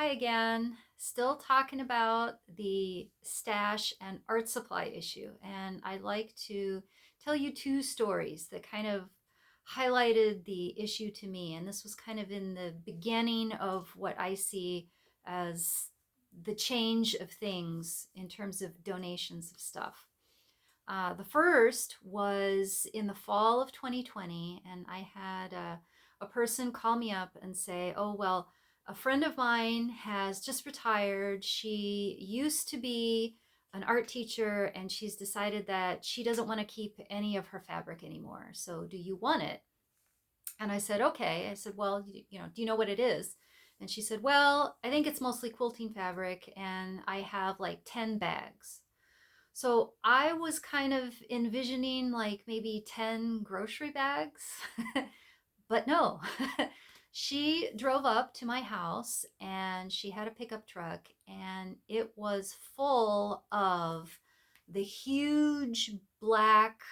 Hi again. Still talking about the stash and art supply issue. And I'd like to tell you two stories that kind of highlighted the issue to me. And this was kind of in the beginning of what I see as the change of things in terms of donations of stuff. The first was in the fall of 2020, and I had a person call me up and say, "Oh, well, a friend of mine has just retired. She used to be an art teacher, and she's decided that she doesn't want to keep any of her fabric anymore. So, do you want it?" And I said, "Okay." I said, "Well, do you know what it is?" And she said, "Well, I think it's mostly quilting fabric, and I have like 10 bags." So I was kind of envisioning like maybe 10 grocery bags, but no. She drove up to my house and she had a pickup truck and it was full of the huge black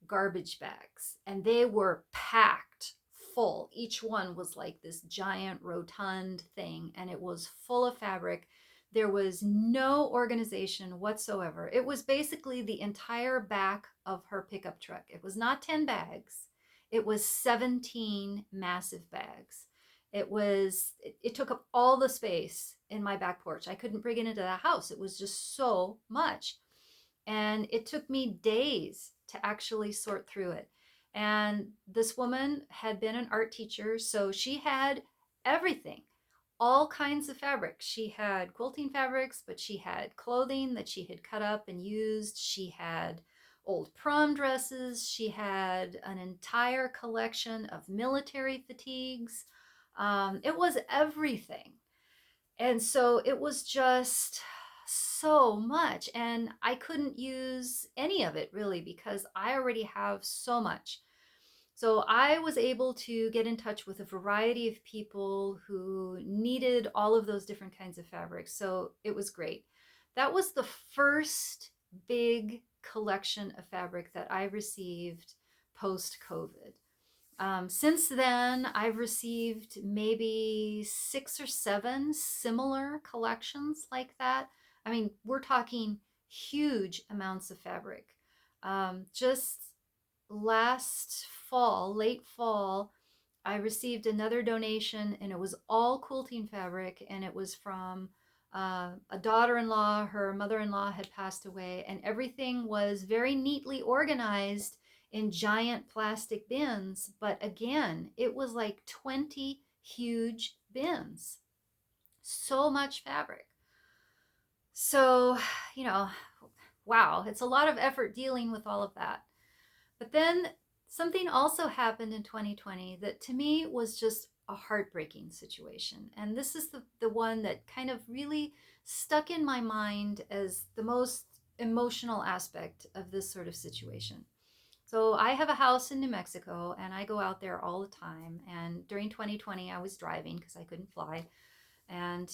garbage bags and they were packed full. Each one was like this giant rotund thing and it was full of fabric. There was no organization whatsoever. It was basically the entire back of her pickup truck. It was not 10 bags. It was 17 massive bags. It took up all the space in my back porch. I couldn't bring it into the house. It was just so much. And it took me days to actually sort through it. And this woman had been an art teacher, so she had everything, all kinds of fabrics. She had quilting fabrics, but she had clothing that she had cut up and used. She had old prom dresses. She had an entire collection of military fatigues. It was everything. And so it was just so much. And I couldn't use any of it really because I already have so much. So I was able to get in touch with a variety of people who needed all of those different kinds of fabrics. So it was great. That was the first big collection of fabric that I received post COVID. Since then, I've received maybe 6 or 7 similar collections like that. I mean, we're talking huge amounts of fabric. Just last fall, late fall, I received another donation, and it was all quilting fabric, and it was from a daughter in law. Her mother in law had passed away, and everything was very neatly organized in giant plastic bins. But again, it was like 20 huge bins. So much fabric. So, you know, wow, it's a lot of effort dealing with all of that. But then something also happened in 2020 that to me was just a heartbreaking situation. And this is the one that kind of really stuck in my mind as the most emotional aspect of this sort of situation. So I have a house in New Mexico and I go out there all the time. And during 2020, I was driving because I couldn't fly. And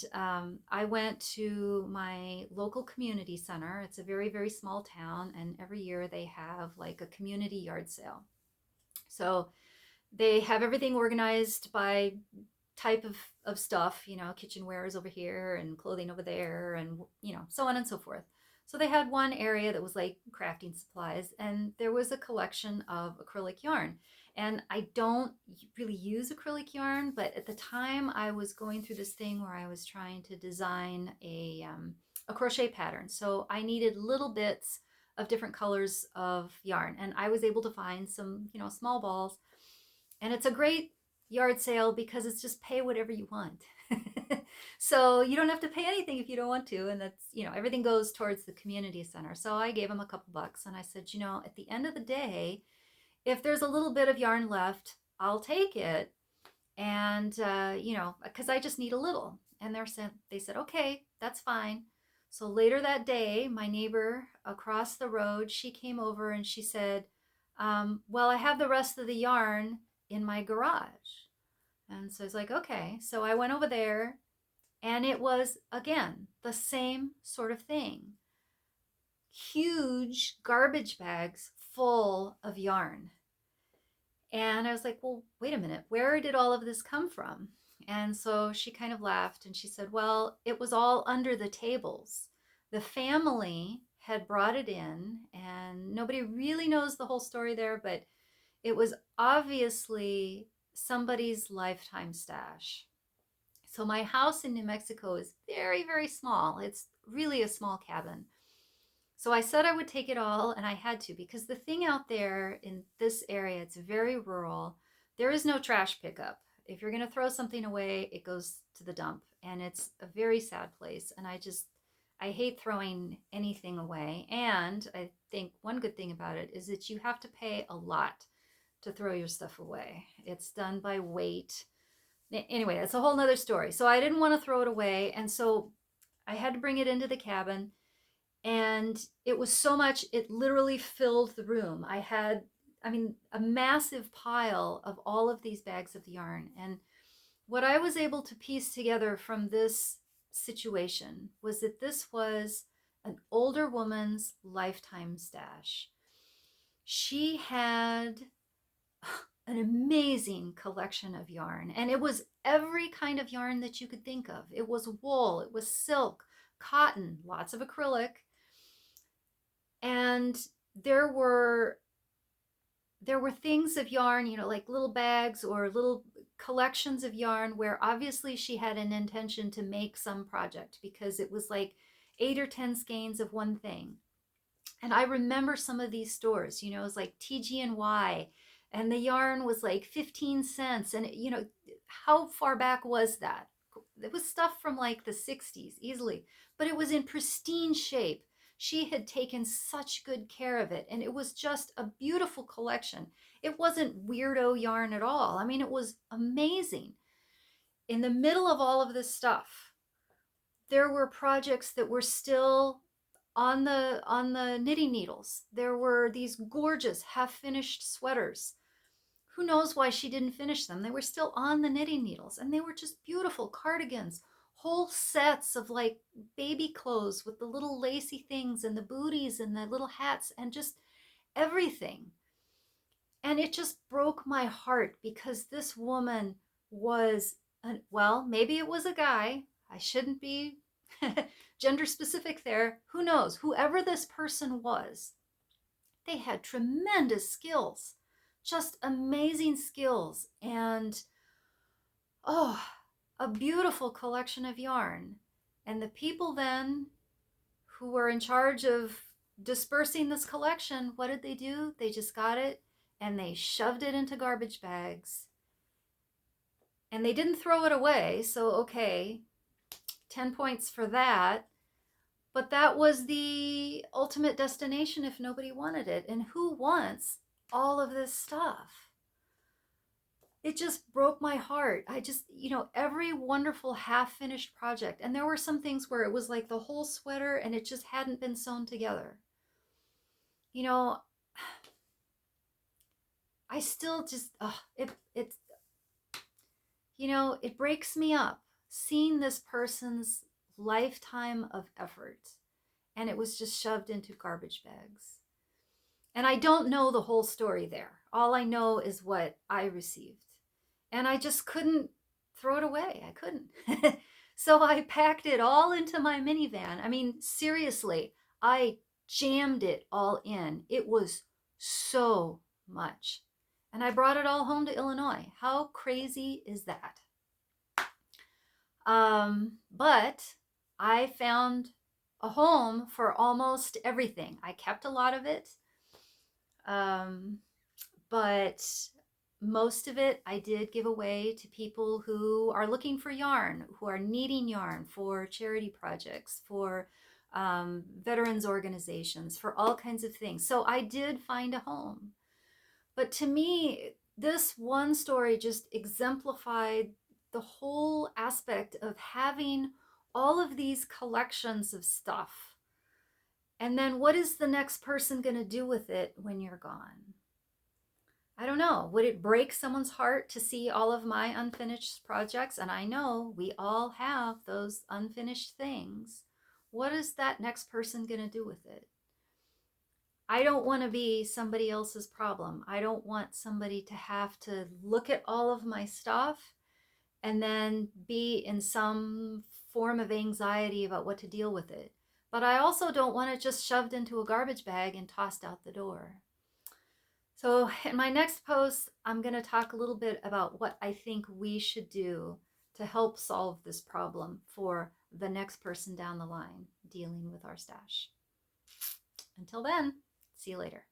I went to my local community center. It's a very, very small town. And every year they have like a community yard sale. So they have everything organized by type of stuff, kitchenware is over here and clothing over there and, so on and so forth. So they had one area that was like crafting supplies, and there was a collection of acrylic yarn. And I don't really use acrylic yarn, but at the time I was going through this thing where I was trying to design a crochet pattern. So I needed little bits of different colors of yarn, and I was able to find some, small balls. And it's a great yard sale because it's just pay whatever you want. So you don't have to pay anything if you don't want to. And that's, everything goes towards the community center. So I gave him a couple bucks and I said, at the end of the day, if there's a little bit of yarn left, I'll take it. And, because I just need a little. And they said, okay, that's fine. So later that day, my neighbor across the road, she came over and she said, well, I have the rest of the yarn in my garage. And so I was like, okay. So I went over there and it was, again, the same sort of thing. Huge garbage bags full of yarn. And I was like, well, wait a minute, where did all of this come from? And so she kind of laughed and she said, well, it was all under the tables. The family had brought it in, and nobody really knows the whole story there, but it was obviously somebody's lifetime stash. So my house in New Mexico is very, very small. It's really a small cabin. So I said I would take it all, and I had to, because the thing out there in this area, it's very rural. There is no trash pickup. If you're going to throw something away, it goes to the dump, and it's a very sad place. And I hate throwing anything away. And I think one good thing about it is that you have to pay a lot to throw your stuff away. It's done by weight. Anyway, that's a whole nother story. So I didn't want to throw it away. And so I had to bring it into the cabin. And it was so much, it literally filled the room. I mean, a massive pile of all of these bags of yarn. And what I was able to piece together from this situation was that this was an older woman's lifetime stash. She had an amazing collection of yarn, and it was every kind of yarn that you could think of. It was wool, it was silk, cotton, lots of acrylic, and there were things of yarn, like little bags or little collections of yarn where obviously she had an intention to make some project, because it was like 8 or 10 skeins of one thing. And I remember some of these stores, it was like TG&Y, and the yarn was like 15 cents. And, how far back was that? It was stuff from like the 60s easily, but it was in pristine shape. She had taken such good care of it, and it was just a beautiful collection. It wasn't weirdo yarn at all. I mean, it was amazing. In the middle of all of this stuff, there were projects that were still on the knitting needles. There were these gorgeous half-finished sweaters. Who knows why she didn't finish them? They were still on the knitting needles, and they were just beautiful cardigans, whole sets of like baby clothes with the little lacy things and the booties and the little hats and just everything. And it just broke my heart, because this woman was, well, maybe it was a guy. I shouldn't be gender specific there. Who knows? Whoever this person was, they had tremendous skills, just amazing skills, and oh, a beautiful collection of yarn. And the people then who were in charge of dispersing this collection, what did they do? They just got it and they shoved it into garbage bags. And they didn't throw it away, so okay, 10 points for that. But that was the ultimate destination if nobody wanted it. And who wants all of this stuff? It just broke my heart. I just, every wonderful half finished project. And there were some things where it was like the whole sweater and it just hadn't been sewn together. I still just, it breaks me up seeing this person's lifetime of effort, and it was just shoved into garbage bags. And I don't know the whole story there. All I know is what I received. And I just couldn't throw it away. I couldn't. So I packed it all into my minivan. I mean, seriously, I jammed it all in. It was so much. And I brought it all home to Illinois. How crazy is that? But I found a home for almost everything. I kept a lot of it. But most of it I did give away to people who are looking for yarn, who are needing yarn for charity projects, for veterans organizations, for all kinds of things. So I did find a home. But to me, this one story just exemplified the whole aspect of having all of these collections of stuff. And then what is the next person going to do with it when you're gone? I don't know. Would it break someone's heart to see all of my unfinished projects? And I know we all have those unfinished things. What is that next person going to do with it? I don't want to be somebody else's problem. I don't want somebody to have to look at all of my stuff and then be in some form of anxiety about what to deal with it. But I also don't want it just shoved into a garbage bag and tossed out the door. So, in my next post, I'm going to talk a little bit about what I think we should do to help solve this problem for the next person down the line dealing with our stash. Until then, see you later.